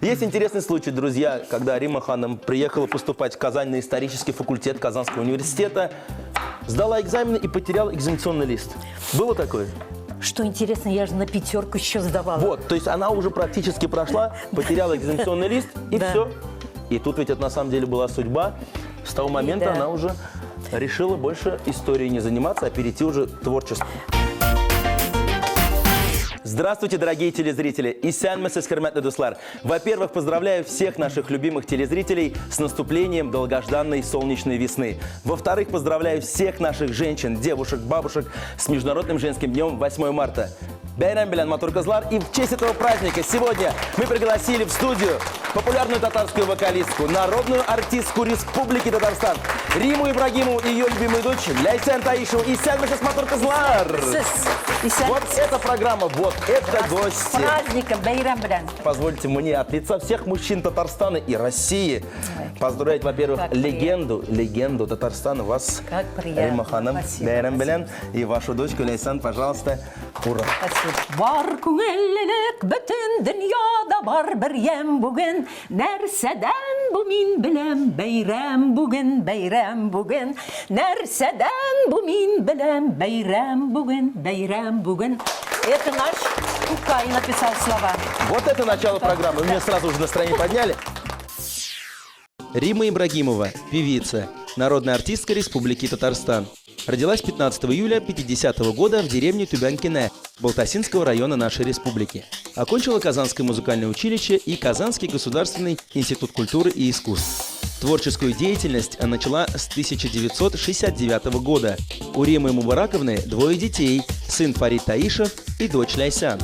Есть интересный случай, друзья, когда Рима Ханым приехала поступать в Казань на исторический факультет Казанского университета, сдала экзамены и потеряла экзаменационный лист. Было такое? Что интересно, я же на пятерку еще сдавала. Вот, то есть она уже практически прошла, потеряла экзаменационный лист, и все. И тут ведь это на самом деле была судьба. С того момента она уже решила больше историей не заниматься, а перейти уже к творчеству. Здравствуйте, дорогие телезрители! Во-первых, поздравляю всех наших любимых телезрителей с наступлением долгожданной солнечной весны. Во-вторых, поздравляю всех наших женщин, девушек, бабушек с Международным женским днем 8 марта. Бейрам белян матур кызлар. И в честь этого праздника сегодня мы пригласили в студию популярную татарскую вокалистку, народную артистку Республики Татарстан Риму Ибрагимову и ее любимую дочь Ляйсан Таишеву. И сядьмешес матур кызлар. Вот эта программа, вот это гости. Праздника, Бейрам белян. Позвольте мне от лица всех мужчин Татарстана и России поздравить, во-первых, легенду Татарстана, вас, Рима Ханым, Бейрам белян, и вашу дочку Ляйсан, пожалуйста. Ура! Бар күңеллек бөтен дөньяда бар бер ям бүген. Нәрсәдән бу мин беләм бәйрәм бүген, бәйрәм бүген. Нәрсәдән бу мин беләм бәйрәм бүген, бәйрәм бүген. Это наш Кукай написал слова. Вот это начало программы. Вы меня сразу же настроение подняли. Рима Ибрагимова, певица, народная артистка Республики Татарстан. Родилась 15 июля 1950 года в деревне Тюбянкине Балтасинского района нашей республики. Окончила Казанское музыкальное училище и Казанский государственный институт культуры и искусств. Творческую деятельность она начала с 1969 года. У Римы Мубараковны двое детей – сын Фарид Таишев и дочь Ляйсан.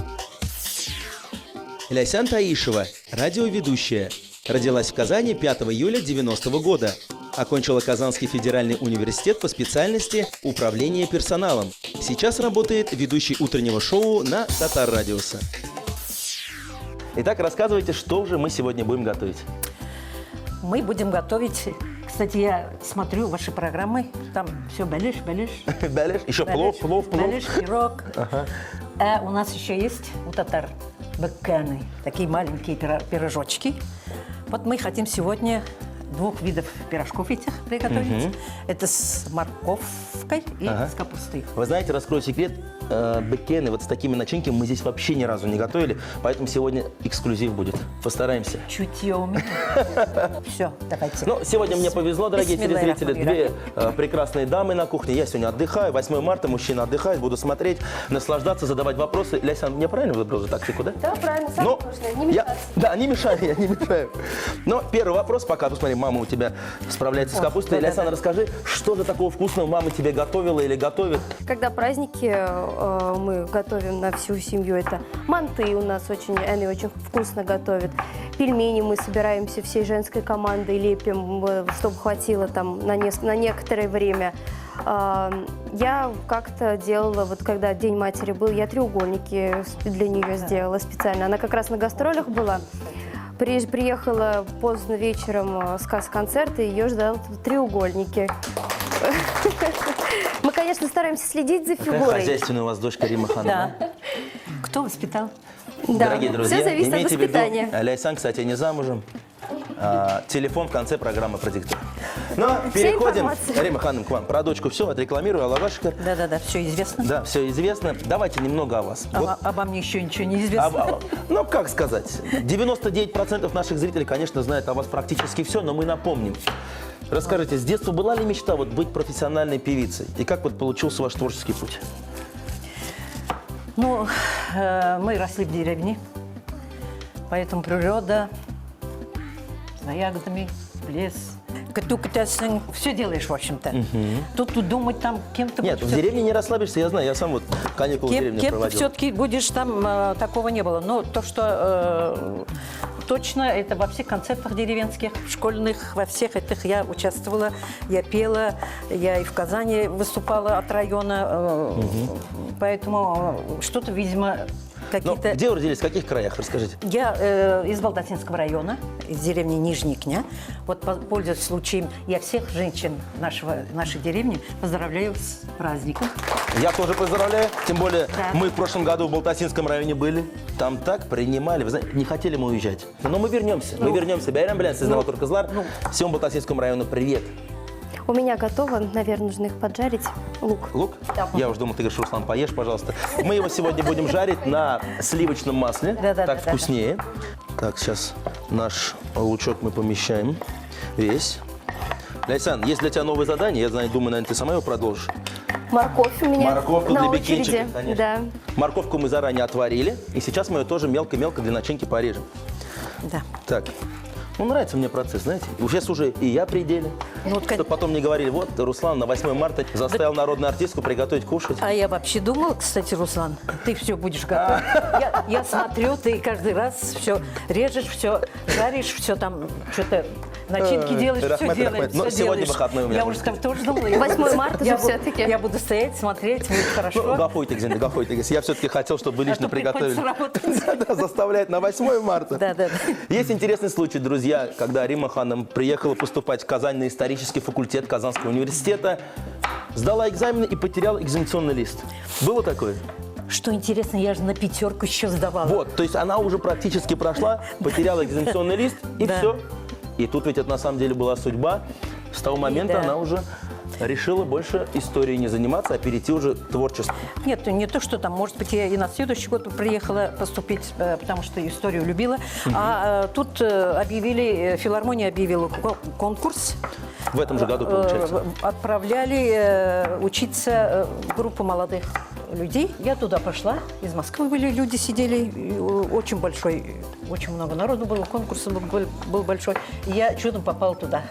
Ляйсан Таишева – радиоведущая. Родилась в Казани 5 июля 1990 года. Окончила Казанский федеральный университет по специальности управления персоналом. Сейчас работает ведущей утреннего шоу на Татар Радиуса. Итак, рассказывайте, что же мы сегодня будем готовить. Мы будем готовить... Кстати, я смотрю ваши программы. Там все балиш. Балиш? Еще плов. Балиш, пирог. А у нас еще есть у татар баканы. Такие маленькие пирожочки. Вот мы хотим сегодня... двух видов пирожков этих приготовить. Это с морковкой и с капустой. Вы знаете, раскрою секрет, бекены вот с такими начинками мы здесь вообще ни разу не готовили, поэтому сегодня эксклюзив будет. Постараемся. Чутье у меня. Все, давайте. Ну, сегодня мне повезло, дорогие телезрители, две прекрасные дамы на кухне. Я сегодня отдыхаю, 8 марта, мужчина отдыхает, буду смотреть, наслаждаться, задавать вопросы. Ляйсан, мне правильно выбрал же тактику, да? Да, правильно, сам не мешать. Да, не мешаю, я не мешаю. Но первый вопрос, пока, посмотри, мама у тебя справляется с капустой. Ляйсан, расскажи, что же такого вкусного мама тебе готовила или готовит? Когда праздники мы готовим на всю семью, это манты у нас они очень вкусно готовят. Пельмени мы собираемся всей женской командой, лепим, чтобы хватило там на некоторое время. Я как-то делала, вот когда День матери был, я треугольники для нее сделала специально. Она как раз на гастролях была. Приехала поздно вечером с концерта, и ее ждал треугольники. Мы, конечно, стараемся следить за фигурой. Какая хозяйственная у вас дочка Рима Ханым. Да. Кто воспитал? Да. Дорогие друзья, Все зависит от имейте в виду, воспитания. Ляйсан, кстати, не замужем. Телефон в конце программы продиктует. Но переходим, Рима Ханым, к вам. Про дочку все, отрекламирую, Аллах шукр. Да, все известно. Да, все известно. Давайте немного о вас. Обо мне еще ничего не известно. Ну, как сказать, 99% наших зрителей, конечно, знают о вас практически все, но мы напомним. Расскажите, с детства была ли мечта быть профессиональной певицей? И как получился ваш творческий путь? Ну, мы росли в деревне, поэтому природа, за ягодами, лес. Все делаешь, в общем-то. Тут думать там кем-то... Нет, в деревне не расслабишься, я знаю, я сам каникулы в деревне проводил. Кем-то все-таки будешь там, такого не было. Но то, что точно, это во всех концертах деревенских, школьных, во всех этих я участвовала, я пела, я и в Казани выступала от района, поэтому что-то, видимо... Но какие-то... где вы родились, в каких краях? Расскажите. Я из Балтатинского района, из деревни Нижний Кня. Вот, пользуясь случаем, я всех женщин нашей деревни поздравляю с праздником. Я тоже поздравляю. Тем более, Да. мы в прошлом году в Балтасинском районе были. Там так принимали. Вы знаете, не хотели мы уезжать. Но мы вернемся. Мы вернемся. Байрам Белян, Сезнаватур Кызлар. Всему Балтасинскому району привет. У меня готово, наверное, нужно их поджарить. Лук. Лук? Я уже думал, ты говоришь, Руслан, поешь, пожалуйста. Мы его сегодня будем жарить на сливочном масле. Да-да-да-да-да. Так вкуснее. Так, сейчас наш лучок мы помещаем весь. Ляйсан, есть для тебя новое задание. Я знаю, думаю, наверное, ты сама его продолжишь. Морковь у меня Морковку на для очереди. бекинчика, конечно. Да. Морковку мы заранее отварили. И сейчас мы ее тоже мелко-мелко для начинки порежем. Да. Так. Ну, нравится мне процесс, знаете. Сейчас уже и я при деле. Ну, вот, Чтобы потом не говорили, вот, Руслан на 8 марта заставил народную артистку приготовить кушать. А я вообще думала, кстати, Руслан, ты все будешь готовить. Я смотрю, ты каждый раз все режешь, все жаришь, все там что-то начинки делаешь, все Рахмет, делаешь. рахмет. Но всё сегодня делаешь. выходной у меня, Я можно уже там тоже думала. 8 марта же все-таки. Я буду стоять, смотреть, будет хорошо. Гафуйте, Гзинда, гафуйте. Я все-таки хотел, чтобы вы лично А то приходится приготовили. работать. Да, заставляет на 8 марта. Да. Есть интересный случай, друзья, когда Рима Ханом приехала поступать в Казань на исторический факультет Казанского университета, сдала экзамены и потеряла экзаменационный лист. Было такое? Что интересно, я же на 5 еще сдавала. Вот, то есть она уже практически прошла, потеряла экзаменационный лист, и Да. все. И тут ведь это на самом деле была судьба. С того момента да. она уже решила больше историей не заниматься, а перейти уже к творчеству. Нет, не то, что там, может быть, я и на следующий год приехала поступить, потому что историю любила. А тут объявили, филармония объявила конкурс. В этом же году, получается. Отправляли учиться группу молодых людей. Я туда пошла. Из Москвы были люди, сидели. И очень большой, очень много народу было. Конкурс был большой. И я чудом попала туда.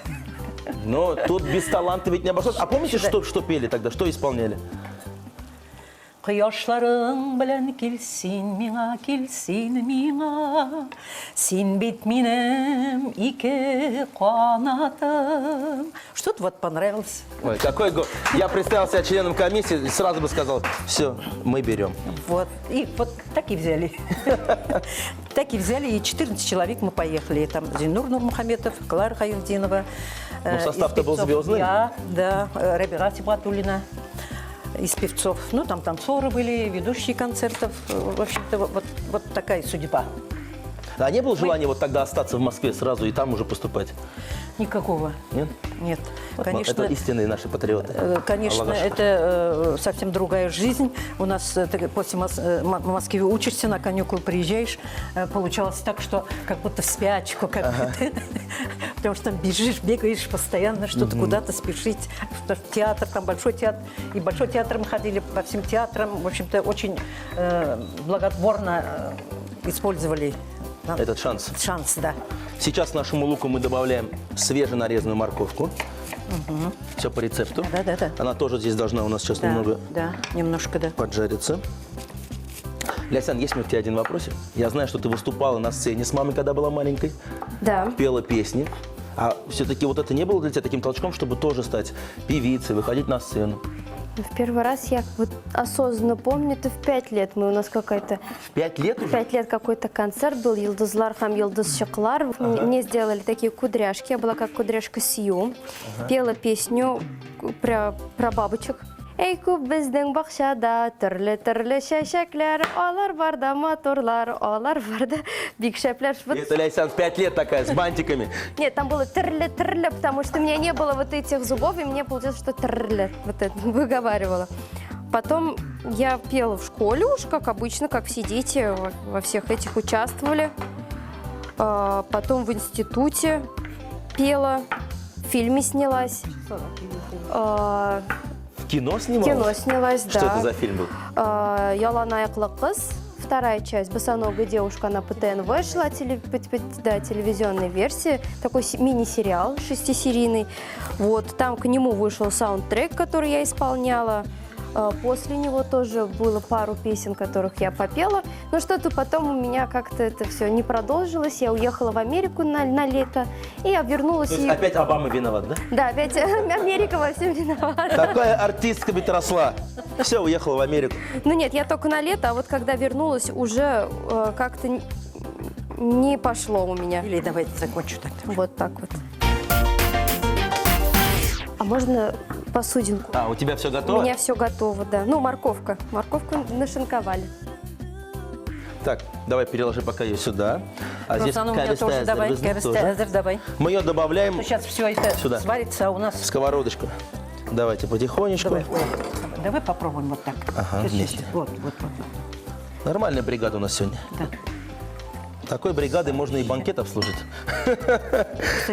Но тут без таланта ведь не обошлось. А помните, что пели тогда, что исполняли? Кояшларың белән килсин миңа, син бит минем ике канатым. Что-то вот понравилось. Ой, какой Я представил себя членом комиссии и сразу бы сказал, все, мы берем. Вот. И вот так и взяли. Так и взяли, и 14 человек мы поехали. И там Зинур Нурмухаметов, Клара Хаюдинова. Ну, состав-то был звездный. Я, да, Рабига Сибатуллина из певцов. Ну, там танцоры были, ведущие концертов. В общем-то, вот такая судьба. А не было желания вот тогда остаться в Москве сразу и там уже поступать? Никакого. Нет? Нет. Вот Конечно, это истинные наши патриоты. Конечно, Аллах ашхар. это совсем другая жизнь. У нас ты после в Москве учишься, на каникулы приезжаешь. Получалось так, что как будто в спячку. Потому что там бежишь, бегаешь постоянно, что-то куда-то спешить. В театр, там большой театр. И большой театр мы ходили по всем театрам. В общем-то, очень благотворно использовали Этот шанс. шанс, да. Сейчас к нашему луку мы добавляем свеженарезанную морковку. Все по рецепту. Да. Она тоже здесь должна у нас сейчас немного Да, немножко, да. поджариться. Ляйсан, есть у меня к тебе один вопросик. Я знаю, что ты выступала на сцене с мамой, когда была маленькой, Да. пела песни. А все-таки вот это не было для тебя таким толчком, чтобы тоже стать певицей, выходить на сцену? В первый раз я вот осознанно помню, это в 5 лет мы у нас какая-то... В 5 лет уже? 5 лет какой-то концерт был, Йылдызлар һәм Йылдызчыклар. Мне сделали такие кудряшки, я была как кудряшка Сью. Пела песню про бабочек. Эй, күп безнең бакчада, төрле чәчәкләр, алар барда моторлар, алар барда бик шәпләр. Вот. Это Ляйсан в 5 лет такая, с бантиками. Нет, там было трле, потому что у меня не было вот этих зубов, и мне получилось, что трле, вот это выговаривала. Потом я пела в школе уж, как обычно, как все дети во всех этих участвовали. Потом в институте пела, в фильме снялась. В кино снималась? Кино снялась, да. Что это за фильм был? «Ялан аяклы кыз». Вторая часть «Босоногая девушка» на ПТНВ шла, телевизионной версии. Такой мини-сериал 6-серийный. Вот, там к нему вышел саундтрек, который я исполняла. После него тоже было пару песен, которых я попела, но что-то потом у меня как-то это все не продолжилось. Я уехала в Америку на лето, и я вернулась. То есть опять Обама виноват, да? Да, опять Америка во всем виновата. Такая артистка ведь росла. Все, уехала в Америку. Ну нет, я только на лето, а вот когда вернулась, уже как-то не пошло у меня. Или давайте закончу так. Вот так вот. А можно посудинку? А, у тебя все У готово? меня все готово, да. Ну, морковка. Морковку нашинковали. Так, давай переложи пока ее сюда. А здесь Руслан, у меня тоже кавистайзер давай, возьми кавистайзер давай. Мы ее добавляем Сейчас все это Сюда. сварится, а у в нас... сковородочку. Давайте потихонечку. Давай, давай попробуем вот так. Ага, Сейчас, вместе. сейчас. Вот. Нормальная бригада у нас сегодня. Да. Такой бригадой можно и банкет обслужить.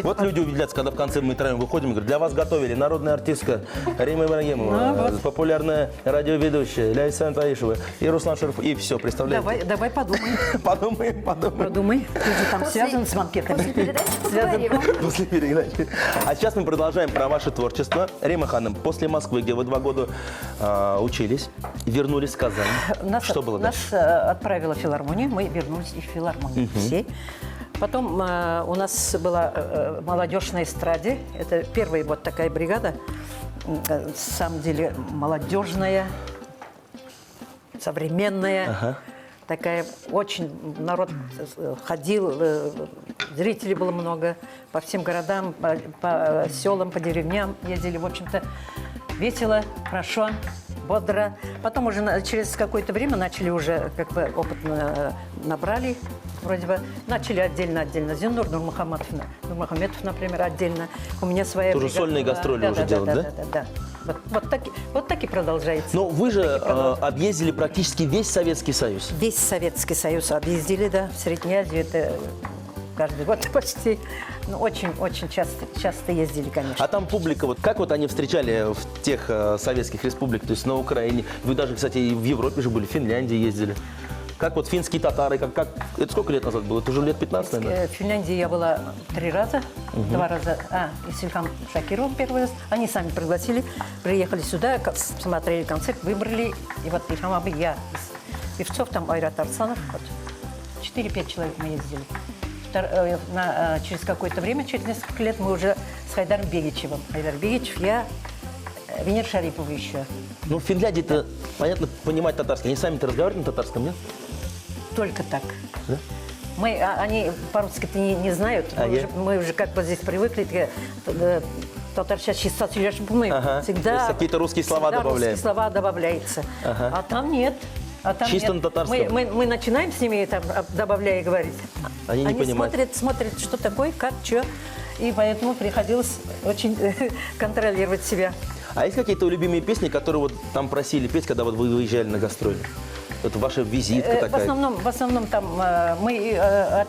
Вот люди удивляются, когда в конце мы троем выходим и говорят, для вас готовили народная артистка Рима Ибрагимова, популярная радиоведущая Ляйсан Таишева и Руслан Шариф. И все, представляете? Давай подумаем. Подумаем. Подумай. Ты же там связан с банкетами. После передачи Связан. поговорим. После передачи. А сейчас мы продолжаем про ваше творчество. Рима Ханым, после Москвы, где вы 2 года учились, вернулись в Казань. Что было дальше? Нас отправила филармония, мы вернулись из филармонии все. Потом у нас была молодежь на эстраде. Это первая вот такая бригада. На самом деле молодежная, современная. Такая очень народ ходил, зрителей было много. По всем городам, по селам, по деревням ездили. В общем-то, весело, хорошо, бодро. Потом уже через какое-то время начали уже, как бы, опыт набрали. Вроде бы начали отдельно. Зинур Нурмухаметов, например, отдельно. У меня своя Тоже бригада сольные была. гастроли уже делать, да? Да. Вот так и продолжается. Но вы же объездили практически весь Советский Союз. Весь Советский Союз объездили, да, в Средней Азии. Это каждый год почти. Ну, очень часто ездили, конечно. А там публика, вот как вот они встречали в тех советских республиках, то есть на Украине? Вы даже, кстати, и в Европе же были, в Финляндии ездили. Как вот финские татары, это сколько лет назад было? Это уже лет 15, наверное? В Финляндии я была 3 раза, 2 раза. И с Ильхам Шакировым первый раз. Они сами пригласили, приехали сюда, смотрели концерт, выбрали. И вот Ильхам Абы, я из певцов, там Айрат Арсанов. Вот. 4-5 человек мы ездили. Через какое-то время, через несколько лет, мы уже с Хайдаром Бегичевым. Хайдар Бегичев, я, Венера Шарипова еще. Ну, в Финляндии-то, понятно, понимать татарский. Они сами-то разговаривают на татарском, нет? Только так. Да? Они по-русски-то не знают. Мы уже как бы здесь привыкли. Татарча чисто Ага. всегда. То есть какие-то русские слова добавляют. Русские слова добавляются. Ага. А там нет. Чисто на татарском. Мы начинаем с ними, там, добавляя, говорить. Они не понимают. смотрят, что такое, как, что. И поэтому приходилось очень контролировать себя. А есть какие-то любимые песни, которые вот там просили петь, когда вот вы выезжали на гастроли? Это ваша визитка такая? В основном там мы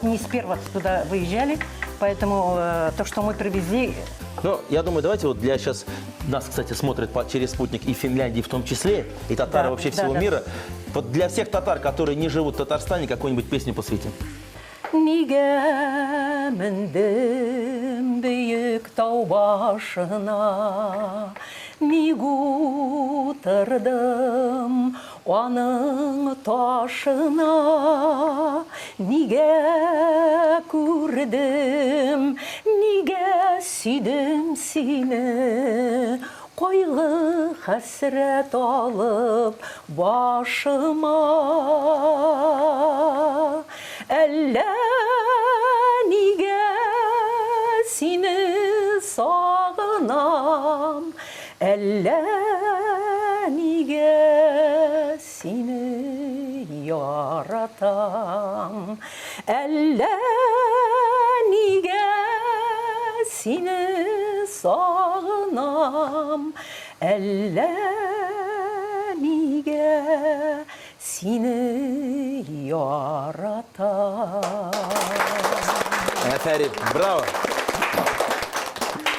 не с первых туда выезжали, поэтому то, что мы привезли... Ну, я думаю, давайте вот для сейчас... Нас, кстати, смотрят через спутник и в Финляндии в том числе, и татары вообще всего мира. Вот для всех татар, которые не живут в Татарстане, какую-нибудь песню посвятим. Niye mindim büyük dağ başına, mi kurtardım onun taşına, niye kurdum, niye sidim sine, kaygı hasret alıp başıma. Niye seni sağınam, niye seni yaratam, niye seni sağınam, niye seni yaratam. Афарин, браво!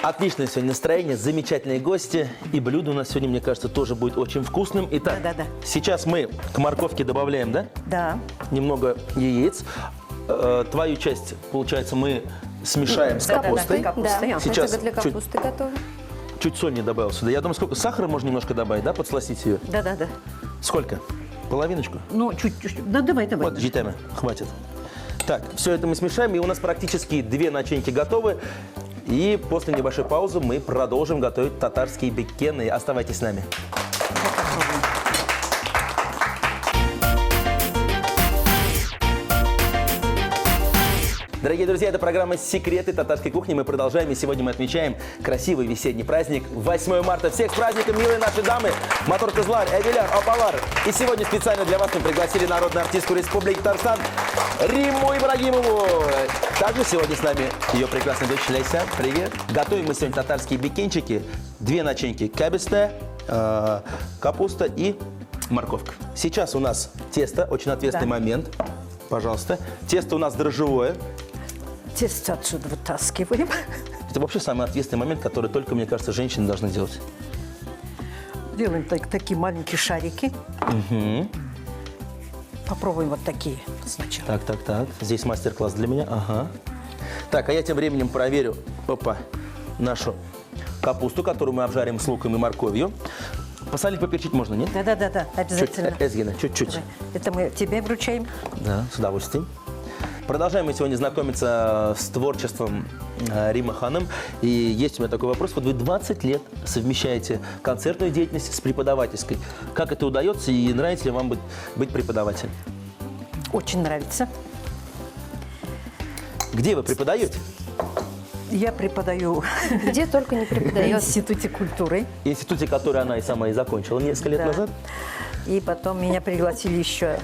Отличное сегодня настроение, замечательные гости. И блюдо у нас сегодня, мне кажется, тоже будет очень вкусным. Итак, Да. сейчас мы к морковке добавляем, да? Да. Немного яиц. Твою часть, получается, мы смешаем с Да, капустой. капустой. Да, Сейчас это для чуть- капусты готовы. чуть соль не добавил сюда. Я думаю, сколько сахара можно немножко добавить, да, подсластить ее? Да-да-да. Сколько? Половиночку? Ну, чуть-чуть. Да, давай. Вот, житами, хватит. Так, все это мы смешаем, и у нас практически 2 начинки готовы. И после небольшой паузы мы продолжим готовить татарские беккены. Оставайтесь с нами. Дорогие друзья, это программа «Секреты татарской кухни». Мы продолжаем, и сегодня мы отмечаем красивый весенний праздник 8 марта. Всех с праздником, милые наши дамы! Мотор Кызлар, Эвеляр, Опалар. И сегодня специально для вас мы пригласили народную артистку Республики Татарстан Римму Ибрагимову. Также сегодня с нами ее прекрасная дочь Лейся. Привет. Готовим мы сегодня татарские бекенчики. 2 начинки: кабесте, капуста и морковка. Сейчас у нас тесто, очень ответственный момент. Пожалуйста. Тесто у нас дрожжевое. Тесто отсюда вытаскиваем. Это вообще самый ответственный момент, который только, мне кажется, женщины должны делать. Делаем такие маленькие шарики. Попробуем вот такие сначала. Так. Здесь мастер-класс для меня. Ага. Так, а я тем временем проверю, нашу капусту, которую мы обжарим с луком и морковью. Посолить, поперчить можно, нет? Да, обязательно. Чуть, Эзгина, чуть-чуть. Давай. Это мы тебе вручаем. Да, с удовольствием. Продолжаем мы сегодня знакомиться с творчеством Риммы Ханым. И есть у меня такой вопрос. Вот вы 20 лет совмещаете концертную деятельность с преподавательской. Как это удается и нравится ли вам быть преподавателем? Очень нравится. Где вы преподаете? Я преподаю Где только не в преподает. Институте культуры. Институте, который она и сама и закончила несколько лет Да. назад. И потом меня пригласили еще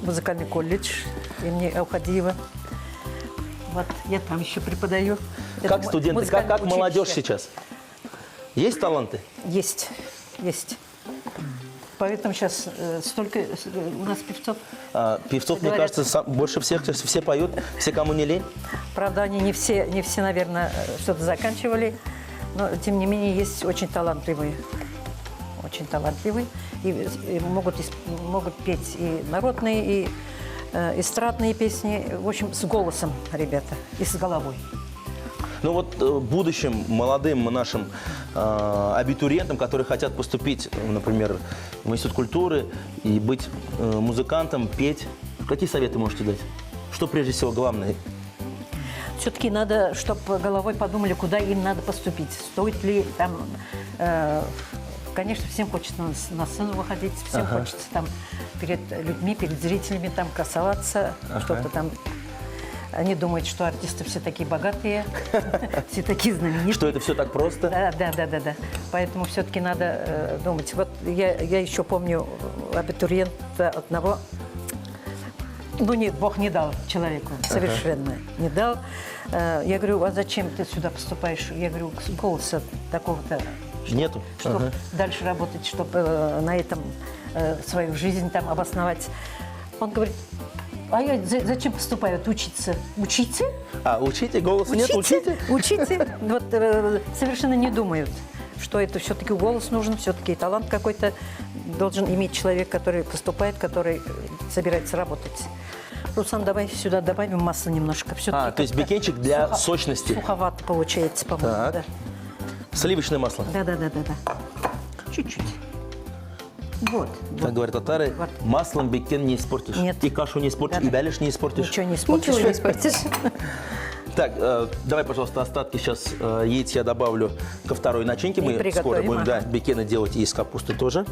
в музыкальный колледж имени Аухадиева. Вот, я там еще преподаю. Как Это студенты, музыкальное как молодежь училище. сейчас? Есть таланты? Есть. Поэтому сейчас столько у нас певцов. Певцов, мне Говорят. кажется, больше всех, все поют, все, кому не лень. Правда, они не все, наверное, что-то заканчивали, но тем не менее есть очень талантливые. И могут петь и народные, и эстрадные песни. В общем, с голосом, ребята, и с головой. Ну вот будущим молодым нашим абитуриентам, которые хотят поступить, например, в Институт культуры и быть музыкантом, петь, какие советы можете дать? Что прежде всего главное? Все-таки надо, чтобы головой подумали, куда им надо поступить. Стоит ли там... Конечно, всем хочется на сцену выходить, всем хочется там перед людьми, перед зрителями там красоваться, что-то там. Они думают, что артисты все такие богатые, все такие знаменитые. Что это все так просто? Да. Поэтому все-таки надо думать. Вот я еще помню абитуриента одного. Ну, нет, Бог не дал человеку, совершенно не дал. Я говорю, а зачем ты сюда поступаешь? Я говорю, голоса такого-то. Нету? Чтобы дальше работать, чтобы на этом свою жизнь там обосновать. Он говорит, а я зачем поступаю? Учиться. Учите? Учите? Голоса нет? Учите? Учите. Вот совершенно не думают, что это все-таки голос нужен, все-таки талант какой-то должен иметь человек, который поступает, который собирается работать. Руслан, давай сюда добавим масла немножко. То есть бекенчик для сочности. Суховато получается, по-моему. Так. Да. Сливочное масло. Да. Чуть-чуть. Вот. Как говорят татары, Вот. маслом беккен не испортишь. Нет. И кашу не испортишь, Да-да. и беляш не испортишь. Ничего не испортишь. Ничего не испортишь. Так, давай, пожалуйста, остатки сейчас яиц я добавлю ко второй начинке. И Мы скоро приготовим, будем ага. бекены делать и из капусты тоже.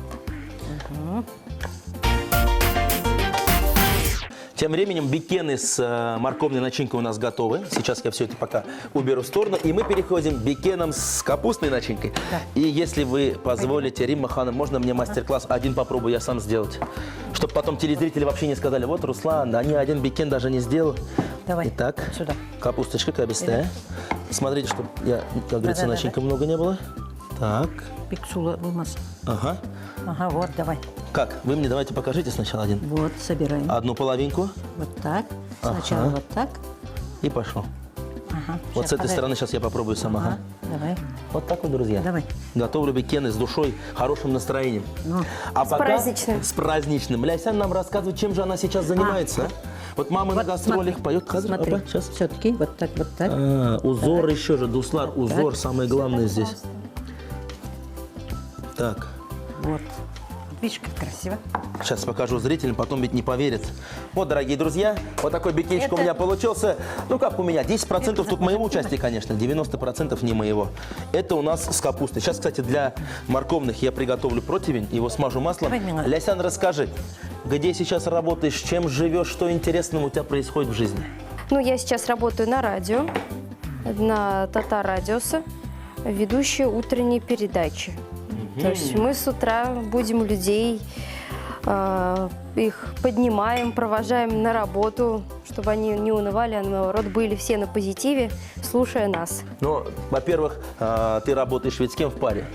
Тем временем бекены с морковной начинкой у нас готовы. Сейчас я все это пока уберу в сторону. И мы переходим к бекенам с капустной начинкой. Да. И если вы позволите, Римма Ханым, можно мне мастер-класс один попробую я сам сделать? Чтобы потом телезрители вообще не сказали, вот Руслан, они один бекен даже не сделал. Давай. Итак, Сюда. капусточка кабистая. Смотрите, чтобы, как говорится, Да-да-да-да. начинка много не было. Так, Пиксула вымаз. ага. Ага, вот, давай. Как? Вы мне давайте покажите сначала один. Вот, собираем. Одну половинку Вот так. Сначала Ага. вот так. и пошел. Ага. Вот с этой стороны сейчас я попробую сам. Ага. Давай. Вот так вот, друзья. Давай. Готовлю бекены с душой, хорошим настроением. Ну. А пока праздничным. С праздничным. Ляйсан нам рассказывает, чем же она сейчас занимается. Вот мама на гастролях смотри, поет. Хазар, Смотри, опа, сейчас. все-таки вот так, вот так. Узор еще же, Дуслар, узор самое главное здесь. Так, Вот. Видишь, как красиво. сейчас покажу зрителям, потом ведь не поверят. Вот, дорогие друзья, вот такой бикинчик у Это- меня получился. Ну, как у меня, 10% тут моего участия, конечно, 90% не моего. Это у нас с капустой. Сейчас, кстати, для морковных я приготовлю противень, его смажу маслом. Давай, Мила. Лясян, расскажи, где сейчас работаешь, чем живешь, что интересного у тебя происходит в жизни? Ну, я сейчас работаю на радио, на Татар Радиоса, ведущая утренней передачи. То есть мы с утра будем людей, их поднимаем, провожаем на работу, чтобы они не унывали, а наоборот были все на позитиве, слушая нас. Ну, во-первых, ты работаешь ведь с кем в паре?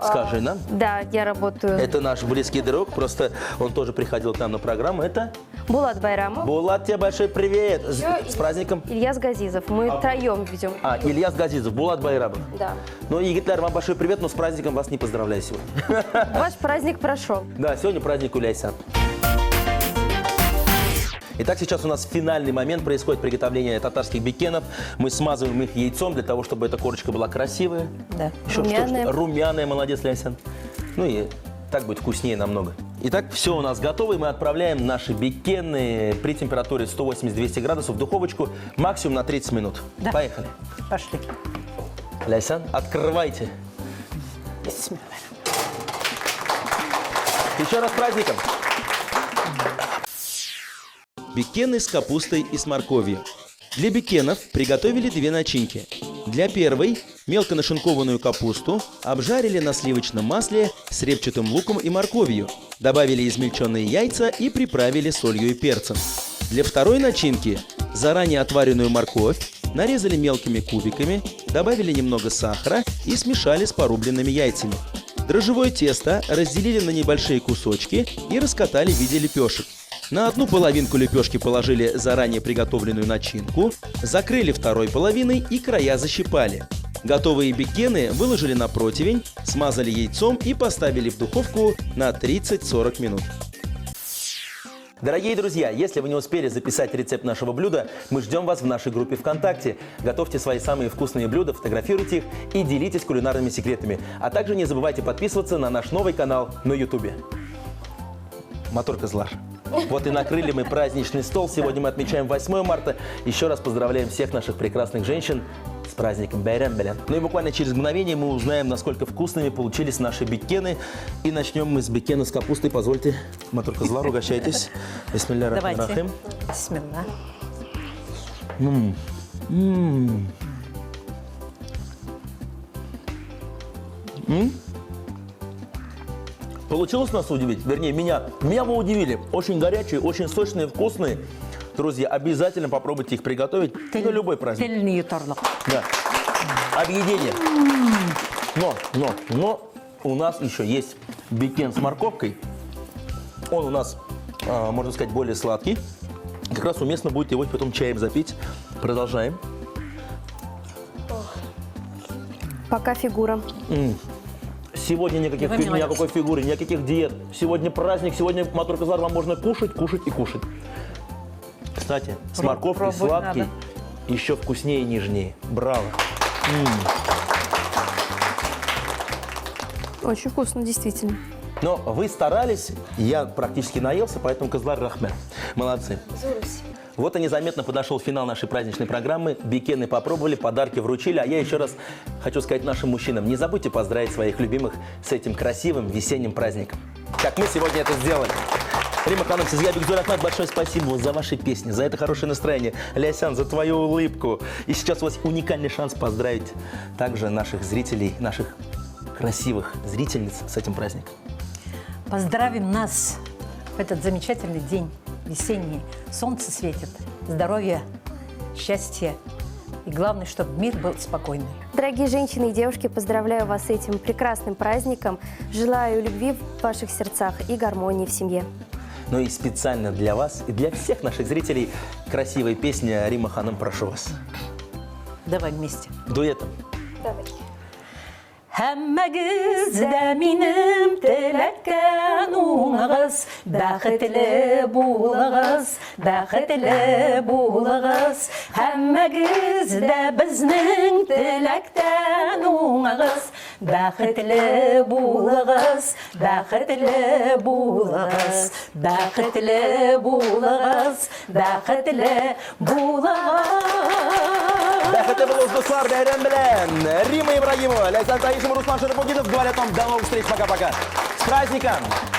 Скажи нам. Да, я работаю Это наш близкий друг, просто он тоже приходил к нам на программу. Это Булат Байрамов, Булат, тебе большой привет. С праздником. Ильяс Газизов. Мы троем ведем. Ильяс Газизов, Булат Байрамов. Да. Ну и Гитлер, вам большой привет, но с праздником вас не поздравляю сегодня. Ваш праздник прошел. Да, сегодня праздник у Ляйсан. Итак, сейчас у нас финальный момент, происходит приготовление татарских бекенов. Мы смазываем их яйцом для того, чтобы эта корочка была красивая. Да. Румяная. Румяная, молодец, Ляйсан. Ну и так будет вкуснее намного. Итак, все у нас готово, и мы отправляем наши бекены при температуре 180-200 градусов в духовочку максимум на 30 минут. Да. Поехали. Пошли. Ляйсан, открывайте. Бисмилля. Еще раз с праздником. Бекены с капустой и с морковью. Для бекенов приготовили две начинки. Для первой мелко нашинкованную капусту обжарили на сливочном масле с репчатым луком и морковью. Добавили измельченные яйца и приправили солью и перцем. Для второй начинки заранее отваренную морковь нарезали мелкими кубиками, добавили немного сахара и смешали с порубленными яйцами. Дрожжевое тесто разделили на небольшие кусочки и раскатали в виде лепешек. На одну половинку лепешки положили заранее приготовленную начинку, закрыли второй половиной и края защипали. Готовые бекены выложили на противень, смазали яйцом и поставили в духовку на 30-40 минут. Дорогие друзья, если вы не успели записать рецепт нашего блюда, мы ждем вас в нашей группе ВКонтакте. Готовьте свои самые вкусные блюда, фотографируйте их и делитесь кулинарными секретами. А также не забывайте подписываться на наш новый канал на Ютубе. Мотор Козлар. Вот и накрыли мы праздничный стол. Сегодня мы отмечаем 8 марта. Еще раз поздравляем всех наших прекрасных женщин с праздником Байрам Белян. Ну и буквально через мгновение мы узнаем, насколько вкусными получились наши бекены. И начнем мы с бекена с капустой. Позвольте, Мотор Козлар, угощайтесь. Бисмилля рахман Давайте. рахим. Бисмилля. Получилось нас удивить? Вернее, меня вы удивили. Очень горячие, очень сочные, вкусные. Друзья, обязательно попробуйте их приготовить на любой праздник. Тельный юторлок. Да. Объедение. Но у нас еще есть бекен с морковкой. Он у нас, можно сказать, более сладкий. Как раз уместно будет его потом чаем запить. Продолжаем. Пока фигура. Сегодня никакой фигуры, никаких диет. Сегодня праздник, сегодня, Мотор Козлар, вам можно кушать, кушать и кушать. Кстати, с морковкой пробовать сладкий, надо. еще вкуснее и нежнее. Браво. Очень вкусно, действительно. Но вы старались, я практически наелся, поэтому Козлар рахмет. Молодцы. Вот и незаметно подошел финал нашей праздничной программы. Бекены попробовали, подарки вручили. А я еще раз хочу сказать нашим мужчинам, не забудьте поздравить своих любимых с этим красивым весенним праздником. Как мы сегодня это сделали. Рима Ханым, Сизья Бигзур Ахмад, большое спасибо за ваши песни, за это хорошее настроение. Ляйсан, за твою улыбку. И сейчас у вас уникальный шанс поздравить также наших зрителей, наших красивых зрительниц с этим праздником. Поздравим нас в этот замечательный день, весенний. Солнце светит, здоровье, счастье. И главное, чтобы мир был спокойный. Дорогие женщины и девушки, поздравляю вас с этим прекрасным праздником. Желаю любви в ваших сердцах и гармонии в семье. Ну и специально для вас и для всех наших зрителей красивая песня Рима Ханым, прошу вас. Давай вместе. Дуэтом. Давай. Həmməgiz də minim tiləkən uğunuz, bəxtli bulağız, bəxtli bulağız. Həmməgiz də bizning tiləkdən uğunuz, bəxtli bulağız, bəxtli bulağız, bəxtli bulağız, bəxtli bulağız. Бәхетле булыгыз, дуслар, бәйрәм белән! Рима Ибрагимова, Ләйсән Таишева, Руслан Шәрәфутдинов говорят вам до новых встреч. Пока-пока. С праздником!